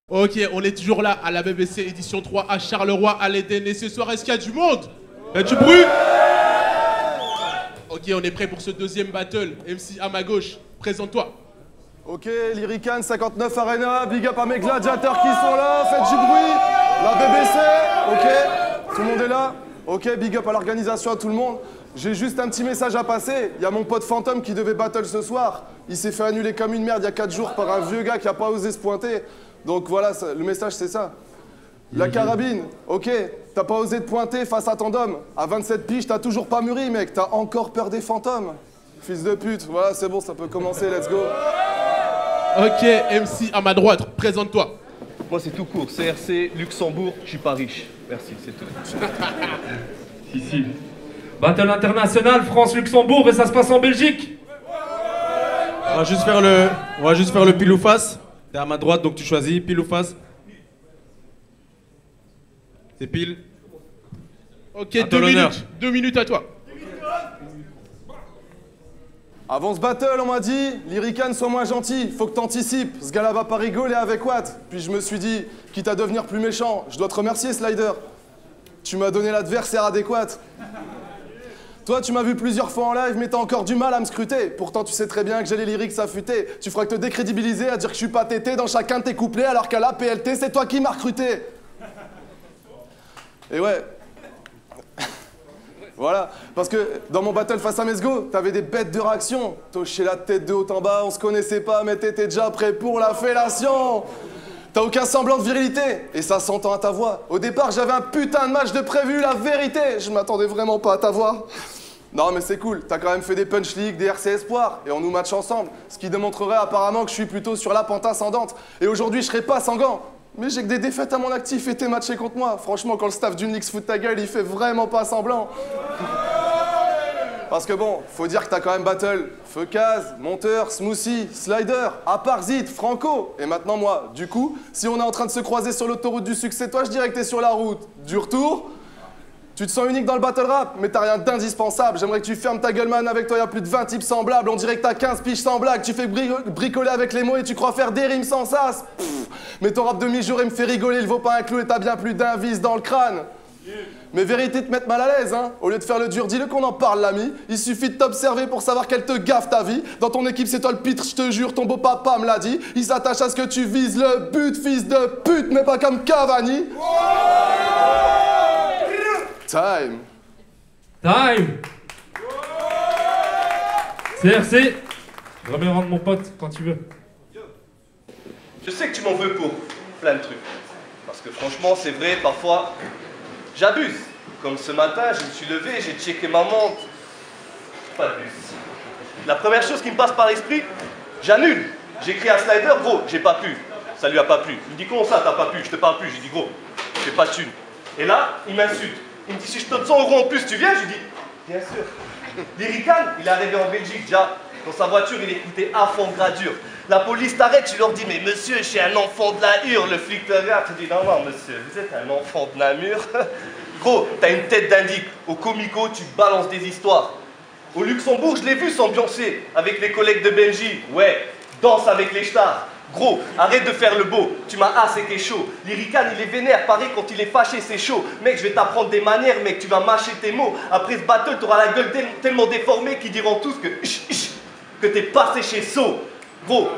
Ok, on est toujours là à la BBC édition 3 à Charleroi, à l'Éden. Et ce soir, est-ce qu'il y a du monde? Il y a du bruit? Ok, on est prêt pour ce deuxième battle. MC à ma gauche, présente-toi. Ok, Lyrican 59 Arena, big up à mes gladiateurs qui sont là, faites du bruit. La BBC, ok, tout le monde est là. Ok, big up à l'organisation, à tout le monde. J'ai juste un petit message à passer. Il y a mon pote Fantôme qui devait battle ce soir. Il s'est fait annuler comme une merde il y a 4 jours par un vieux gars qui a pas osé se pointer. Donc voilà, le message c'est ça. La carabine, ok, t'as pas osé te pointer face à ton dôme. À 27 piges, t'as toujours pas mûri, mec, t'as encore peur des fantômes. Fils de pute, voilà, c'est bon, ça peut commencer, let's go. Ok, MC à ma droite, présente-toi. Moi c'est tout court, CRC, Luxembourg, je suis pas riche. Merci, c'est tout. Si. Battle international, France-Luxembourg et ça se passe en Belgique. On va juste faire le pile ou face. T'es à ma droite, donc tu choisis pile ou face. C'est pile. Ok, 2 minutes à toi. Avant ce battle, on m'a dit, Lyrican, sois moins gentil, faut que t'anticipes. Ce gars-là va pas rigoler avec Watt. Puis je me suis dit, quitte à devenir plus méchant, je dois te remercier, Slider. Tu m'as donné l'adversaire adéquat. Toi, tu m'as vu plusieurs fois en live, mais t'as encore du mal à me scruter. Pourtant, tu sais très bien que j'ai les lyrics affûtés. Tu feras que te décrédibiliser à dire que je suis pas tété dans chacun de tes couplets, alors qu'à la PLT, c'est toi qui m'as recruté. Et ouais. Voilà. Parce que dans mon battle face à Mesgo, t'avais des bêtes de réaction. Toché la tête de haut en bas, on se connaissait pas, mais t'étais déjà prêt pour la fellation. T'as aucun semblant de virilité, et ça s'entend à ta voix. Au départ, j'avais un putain de match de prévu, la vérité. Je m'attendais vraiment pas à ta voix. Non mais c'est cool, t'as quand même fait des punch league, des RC Espoir, et on nous match ensemble. Ce qui démontrerait apparemment que je suis plutôt sur la pente ascendante. Et aujourd'hui, je serai pas sanguin. Mais j'ai que des défaites à mon actif et t'es matché contre moi. Franchement, quand le staff d'une Ligue se fout de ta gueule, il fait vraiment pas semblant. Parce que bon, faut dire que t'as quand même battle Feukaz, Monteur, Smoothie, Slider, à part Zid, Franco, et maintenant moi. Du coup, si on est en train de se croiser sur l'autoroute du succès, toi je dirais que t'es sur la route du retour. Tu te sens unique dans le battle rap, mais t'as rien d'indispensable. J'aimerais que tu fermes ta gueule, man, avec toi y'a plus de 20 types semblables. On dirait que t'as 15 piges sans blague, tu fais bricoler avec les mots et tu crois faire des rimes sans sas. Pff, mais ton rap demi-jour il me fait rigoler, il vaut pas un clou et t'as bien plus d'un vice dans le crâne. Mais vérité te mettre mal à l'aise, hein. Au lieu de faire le dur, dis-le qu'on en parle, l'ami. Il suffit de t'observer pour savoir qu'elle te gaffe ta vie. Dans ton équipe, c'est toi le pitre, je te jure, ton beau papa me l'a dit. Il s'attache à ce que tu vises le but, fils de pute, mais pas comme Cavani. Time. CRC, remets rendre mon pote quand tu veux. Je sais que tu m'en veux pour plein de trucs. Parce que franchement, c'est vrai, parfois, j'abuse. Comme ce matin, je me suis levé, j'ai checké ma montre. Pas de bus. La première chose qui me passe par l'esprit, j'annule. J'écris à Slider, gros, j'ai pas pu. Ça lui a pas plu. Il me dit, comment ça, t'as pas pu? Je te parle plus. J'ai dit, gros, j'ai pas de thune. Et là, il m'insulte. Il me dit, si je te donne 100 € en plus, tu viens? Je lui dis, bien sûr. Lyrican, il est arrivé en Belgique déjà. Dans sa voiture, il écoutait à fond gradure. La police t'arrête, tu leur dis, mais monsieur, je suis un enfant de la Hure. Le flic te regarde, tu dis, non, non, monsieur, vous êtes un enfant de Namur. Gros, t'as une tête d'indique. Au comico, tu balances des histoires. Au Luxembourg, je l'ai vu s'ambiancer avec les collègues de Belgique. Ouais, danse avec les stars. Gros, arrête de faire le beau, tu m'as assez qu'est chaud. Lyrican, il est vénère, pareil, quand il est fâché, c'est chaud. Mec, je vais t'apprendre des manières, mec, tu vas mâcher tes mots. Après ce battle, t'auras la gueule tellement déformée qu'ils diront tous que t'es passé chez So. Gros,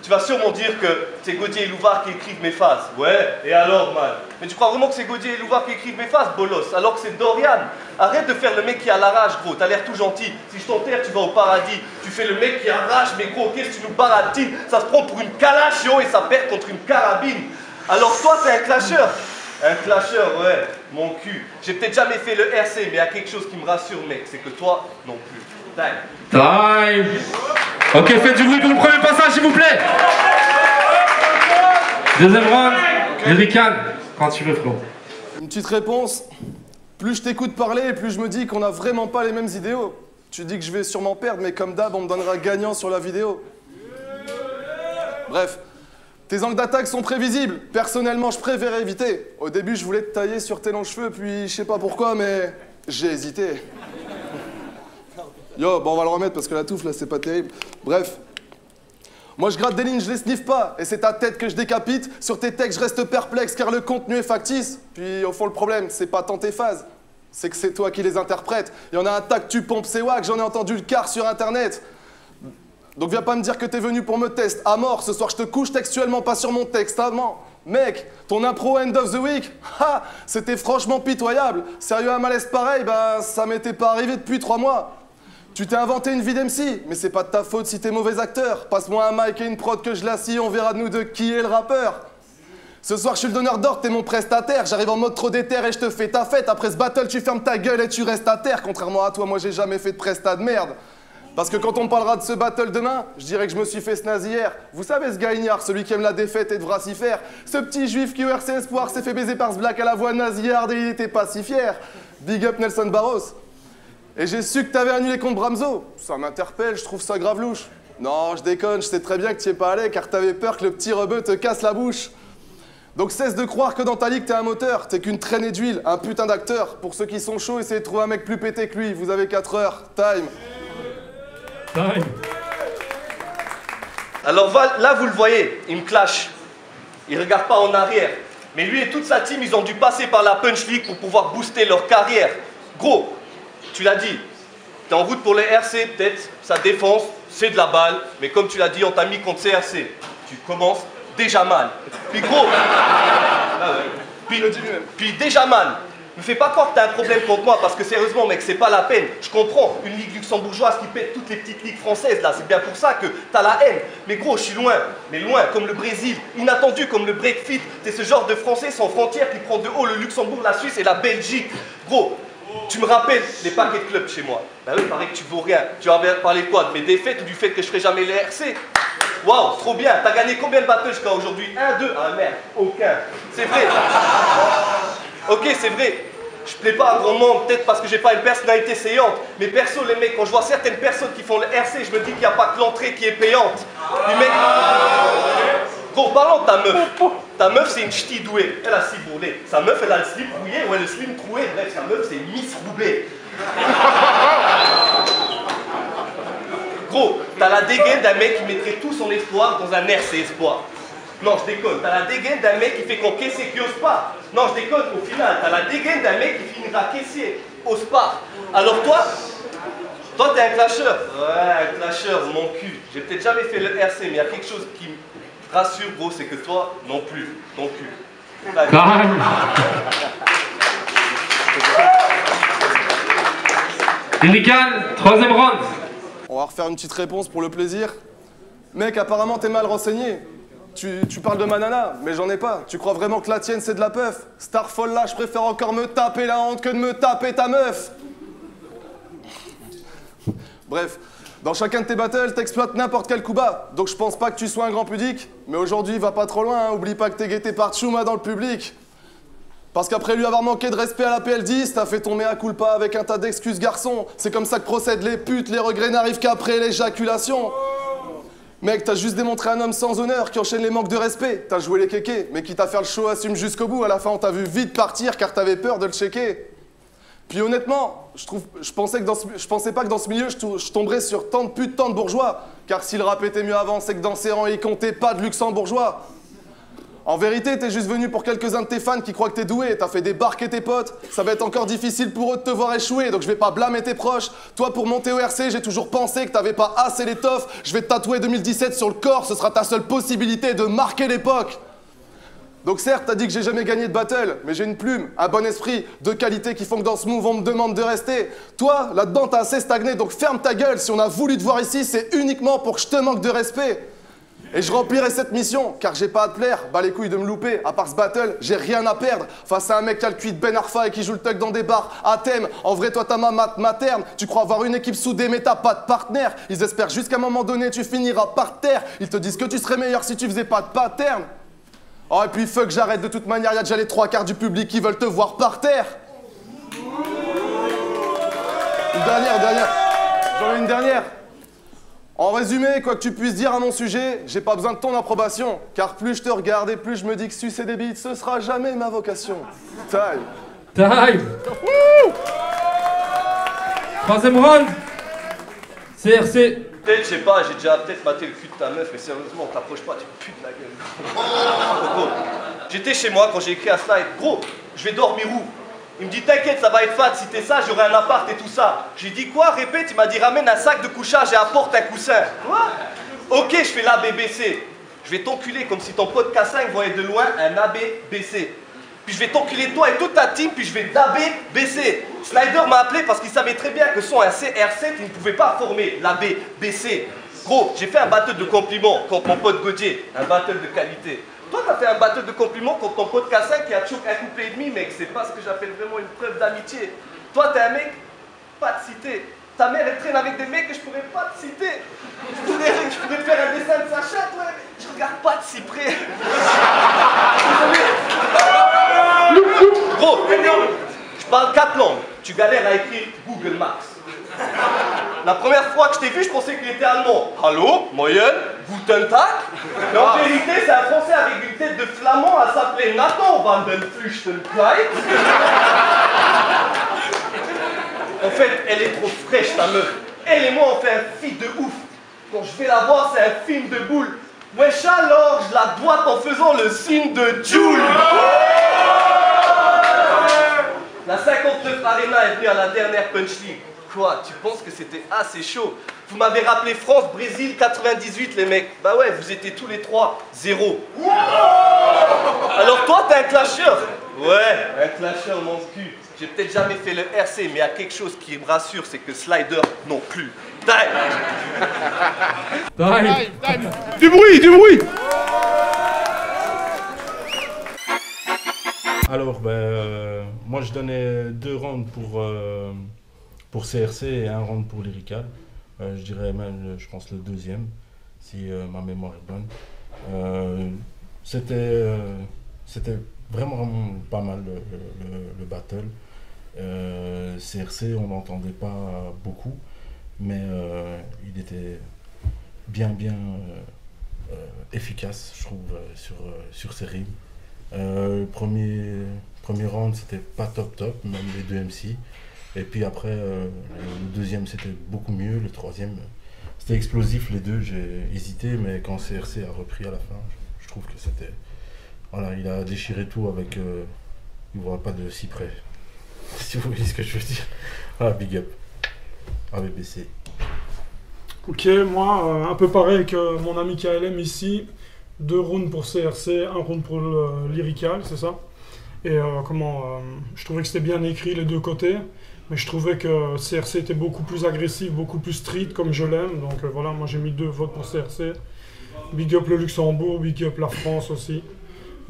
tu vas sûrement dire que c'est Gaudier et Louvard qui écrivent mes phases. Ouais, et alors, man? Mais tu crois vraiment que c'est Gaudier et Louvard qui écrivent mes phases, bolos? Alors que c'est Dorian. Arrête de faire le mec qui a la rage, gros. T'as l'air tout gentil. Si je t'enterre, tu vas au paradis. Tu fais le mec qui a rage, mais gros, qu'est-ce que tu nous baratines? Ça se prend pour une calachio et ça perd contre une carabine. Alors toi, t'es un clasheur. Un clasheur, ouais, mon cul. J'ai peut-être jamais fait le RC, mais il y a quelque chose qui me rassure, mec. C'est que toi, non plus. Time. Ok, faites du bruit pour le premier passage, s'il vous plaît. Deuxième round, Lyrican, quand tu veux, frérot. Une petite réponse. Plus je t'écoute parler, plus je me dis qu'on n'a vraiment pas les mêmes idéaux. Tu dis que je vais sûrement perdre, mais comme d'hab, on me donnera gagnant sur la vidéo. Bref, Tes angles d'attaque sont prévisibles. Personnellement, je préfère éviter. Au début, je voulais te tailler sur tes longs cheveux, puis je sais pas pourquoi, mais j'ai hésité. Yo, bon, on va le remettre parce que la touffe, là, c'est pas terrible. Bref. Moi, je gratte des lignes, je les sniffe pas. Et c'est ta tête que je décapite. Sur tes textes, je reste perplexe car le contenu est factice. Puis, au fond, le problème, c'est pas tant tes phases. C'est que c'est toi qui les interprètes. Il y en a un tas que tu pompes, c'est wack, j'en ai entendu le quart sur Internet. Donc viens pas me dire que t'es venu pour me tester à mort. Ce soir, je te couche textuellement, pas sur mon texte. Ah, non. Mec, ton impro end of the week, ha, c'était franchement pitoyable. Sérieux, un malaise pareil, bah, ça m'était pas arrivé depuis 3 mois. Tu t'es inventé une vie d'MC, mais c'est pas de ta faute si t'es mauvais acteur. Passe-moi un mic et une prod que je l'assis, on verra de nous deux qui est le rappeur. Ce soir, je suis le donneur d'ordre, t'es mon prestataire. J'arrive en mode trop déter et je te fais ta fête. Après ce battle, tu fermes ta gueule et tu restes à terre. Contrairement à toi, moi, j'ai jamais fait de presta de merde. Parce que quand on parlera de ce battle demain, je dirais que je me suis fait snaz hier. Vous savez ce gars ignare, celui qui aime la défaite et devra s'y faire. Ce petit juif qui au RC Espoir s'est fait baiser par ce black à la voix nasillarde et il était pas si fier. Big up Nelson Barros. Et j'ai su que t'avais annulé contre Bramzo. Ça m'interpelle, je trouve ça grave louche. Non, je déconne, je sais très bien que t'y es pas allé car t'avais peur que le petit rebeu te casse la bouche. Donc cesse de croire que dans ta ligue t'es un moteur, t'es qu'une traînée d'huile, un putain d'acteur. Pour ceux qui sont chauds, essayez de trouver un mec plus pété que lui, vous avez 4 heures, time. Time. Alors là, vous le voyez, il me clash. Il regarde pas en arrière. Mais lui et toute sa team, ils ont dû passer par la Punch League pour pouvoir booster leur carrière. Gros, tu l'as dit, t'es en route pour les RC, peut-être, sa défense, c'est de la balle. Mais comme tu l'as dit, on t'a mis contre CRC. Tu commences déjà mal. Puis gros, ah ouais. Puis déjà mal. Me fais pas croire que t'as un problème contre moi, parce que sérieusement, mec, c'est pas la peine. Je comprends, une ligue luxembourgeoise qui pète toutes les petites ligues françaises, là, c'est bien pour ça que t'as la haine. Mais gros, je suis loin, mais loin, comme le Brésil, inattendu comme le breakfit. T'es ce genre de Français sans frontières qui prend de haut le Luxembourg, la Suisse et la Belgique. Gros, tu me rappelles les paquets de clubs chez moi. Bah oui, il paraît que tu vaux rien. Tu vas parler de quoi? De mes défaites ou du fait que je ferai jamais les RC? Waouh, trop bien. T'as gagné combien de battles jusqu'à aujourd'hui? 1, 2, ah merde, aucun. C'est vrai. Ok, c'est vrai. Je plais pas à grand monde, peut-être parce que j'ai pas une personnalité saillante. Mais perso, les mecs, quand je vois certaines personnes qui font le RC, je me dis qu'il n'y a pas que l'entrée qui est payante. Les mecs... Gros, parlons de ta meuf. Ta meuf, c'est une ch'ti douée. Elle a cibourlé. Sa meuf, elle a le slip rouillé ou elle le slim troué. Bref, sa meuf, c'est Miss Roubaix. Gros, t'as la dégaine d'un mec qui mettrait tout son espoir dans un RC Espoir. Non, je déconne. T'as la dégaine d'un mec qui fait qu'encaisser qui ose pas. Non, je déconne. Au final, t'as la dégaine d'un mec qui finira caissier. Ose pas. Alors toi, t'es un clasheur. Ouais, un clasheur, mon cul. J'ai peut-être jamais fait le RC, mais il y a quelque chose qui me rassure, gros, c'est que toi, non plus. Ton cul. Calme. Lyrical, 3e round. On va refaire une petite réponse pour le plaisir. Mec, apparemment, t'es mal renseigné. Tu parles de ma nana, mais j'en ai pas. Tu crois vraiment que la tienne, c'est de la puff? Star folle là, je préfère encore me taper la honte que de me taper ta meuf. Bref, dans chacun de tes battles, t'exploites n'importe quel coup bas. Donc je pense pas que tu sois un grand pudique. Mais aujourd'hui, va pas trop loin, hein. Oublie pas que t'es guetté par Tchouma dans le public. Parce qu'après lui avoir manqué de respect à la PL10, t'as fait ton mea culpa avec un tas d'excuses, garçon. C'est comme ça que procèdent les putes, les regrets n'arrivent qu'après l'éjaculation. Mec, t'as juste démontré un homme sans honneur qui enchaîne les manques de respect. T'as joué les kékés, mais quitte à faire le show, assume jusqu'au bout. À la fin, on t'a vu vite partir car t'avais peur de le checker. Puis honnêtement, je pensais pas que dans ce milieu, je tomberais sur tant de putes, tant de bourgeois. Car si le rap était mieux avant, c'est que dans ces rangs, il comptait pas de luxembourgeois. En vérité, t'es juste venu pour quelques-uns de tes fans qui croient que t'es doué. T'as fait débarquer tes potes. Ça va être encore difficile pour eux de te voir échouer, donc je vais pas blâmer tes proches. Toi, pour monter au RC, j'ai toujours pensé que t'avais pas assez l'étoffe. Je vais te tatouer 2017 sur le corps, ce sera ta seule possibilité de marquer l'époque. Donc certes, t'as dit que j'ai jamais gagné de battle, mais j'ai une plume, un bon esprit, deux qualités qui font que dans ce move, on me demande de rester. Toi, là-dedans, t'as assez stagné, donc ferme ta gueule. Si on a voulu te voir ici, c'est uniquement pour que je te manque de respect. Et je remplirai cette mission, car j'ai pas à te plaire, bas les couilles de me louper. À part ce battle, j'ai rien à perdre. Face à un mec qui a le cul de Ben Arfa et qui joue le tuck dans des bars à thème. En vrai, toi, t'as ma materne. Tu crois avoir une équipe soudée, mais t'as pas de partenaire. Ils espèrent jusqu'à un moment donné, tu finiras par terre. Ils te disent que tu serais meilleur si tu faisais pas de pattern. Oh, et puis fuck, j'arrête, de toute manière, y'a déjà les 3/4 du public qui veulent te voir par terre. Une dernière. J'en ai une dernière. En résumé, quoi que tu puisses dire à mon sujet, j'ai pas besoin de ton approbation. Car plus je te regarde et plus je me dis que sucer des bites, ce sera jamais ma vocation. Time. Time. Troisième round. CRC. Peut-être, je sais pas, j'ai déjà peut-être maté le cul de ta meuf, mais sérieusement, t'approches pas, tu putes la gueule. Gros, j'étais chez moi quand j'ai écrit à slide. Gros, je vais dormir où? Il me dit, t'inquiète, ça va être fat, si t'es ça, j'aurai un appart et tout ça. J'ai dit quoi? Répète, il m'a dit, ramène un sac de couchage et apporte un coussin. Quoi? Ok, je fais l'ABBC. Je vais t'enculer comme si ton pote K5 voyait de loin un ABBC. Puis je vais t'enculer toi et toute ta team, puis je vais d'ABBC. Slider m'a appelé parce qu'il savait très bien que son CR7, il ne pouvait pas former l'ABBC. Gros, j'ai fait un battle de compliments contre mon pote Godier, un battle de qualité. Toi, t'as fait un battle de compliments contre ton pote K5 qui a choqué un couplet et demi, mec. C'est pas ce que j'appelle vraiment une preuve d'amitié. Toi, t'es un mec, pas de citer. Ta mère, elle traîne avec des mecs que je pourrais pas te citer. Je pourrais faire un dessin de sa chatte, ouais, mais je regarde pas de si près. Gros, je parle 4 langues. Tu galères à écrire Google Maps. La première fois que je t'ai vu, je pensais qu'il était allemand. Hallo, moyen, guten Tag. Mais en vérité, c'est un français avec une tête de flamand à s'appeler Nathan van den Flüchtenkleit. En fait, elle est trop fraîche, ta meuf. Elle et moi, on fait un feat de ouf. Quand je vais la voir, c'est un film de boule. Wesh alors, je la doite en faisant le signe de Joule. La 59 Arena est venue à la dernière Punch League. Quoi, tu penses que c'était assez chaud? Vous m'avez rappelé France-Brésil 98, les mecs. Bah ouais, vous étiez tous les trois 0. Alors toi, t'es un clasheur? Ouais, un clasheur, mon cul. J'ai peut-être jamais fait le RC, mais il y a quelque chose qui me rassure, c'est que Slider non plus. Time. Du bruit, du bruit. Alors, moi je donnais 2 rounds pour CRC et 1 round pour Lyrical. Je dirais même, je pense, le deuxième, si ma mémoire est bonne. C'était vraiment pas mal le battle. CRC, on n'entendait pas beaucoup, mais il était bien efficace, je trouve, sur ses rimes. Le premier round, c'était pas top, même les 2 MC. Et puis après, le deuxième, c'était beaucoup mieux. Le troisième, c'était explosif, les deux. J'ai hésité, mais quand CRC a repris à la fin, je trouve que c'était... Voilà, il a déchiré tout avec... il ne voit pas de si près. Si vous voyez ce que je veux dire. Ah, big up. ABBC. Ok, moi, un peu pareil que mon ami KLM ici. 2 rounds pour CRC, 1 round pour le Lyrical, c'est ça? Et je trouvais que c'était bien écrit les deux côtés, mais je trouvais que CRC était beaucoup plus agressif, beaucoup plus street comme je l'aime. Donc voilà, moi j'ai mis 2 votes pour CRC. Big up le Luxembourg, big up la France aussi.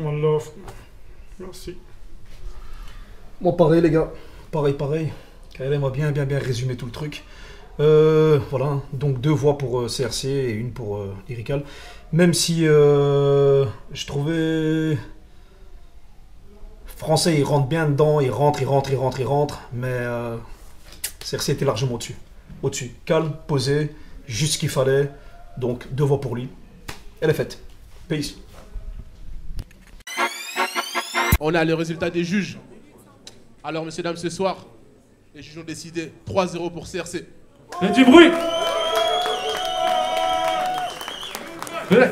One love. Merci. Moi pareil les gars, pareil. KLM a bien résumé tout le truc. Voilà, donc 2 voix pour CRC et 1 pour Lyrical. Même si je trouvais... Français, il rentre bien dedans, il rentre, mais CRC était largement au-dessus. Calme, posé, juste ce qu'il fallait, donc 2 voix pour lui. Elle est faite. Peace. On a le résultat des juges. Alors, messieurs, dames, ce soir, les juges ont décidé 3-0 pour CRC. Et du bruit. Venez.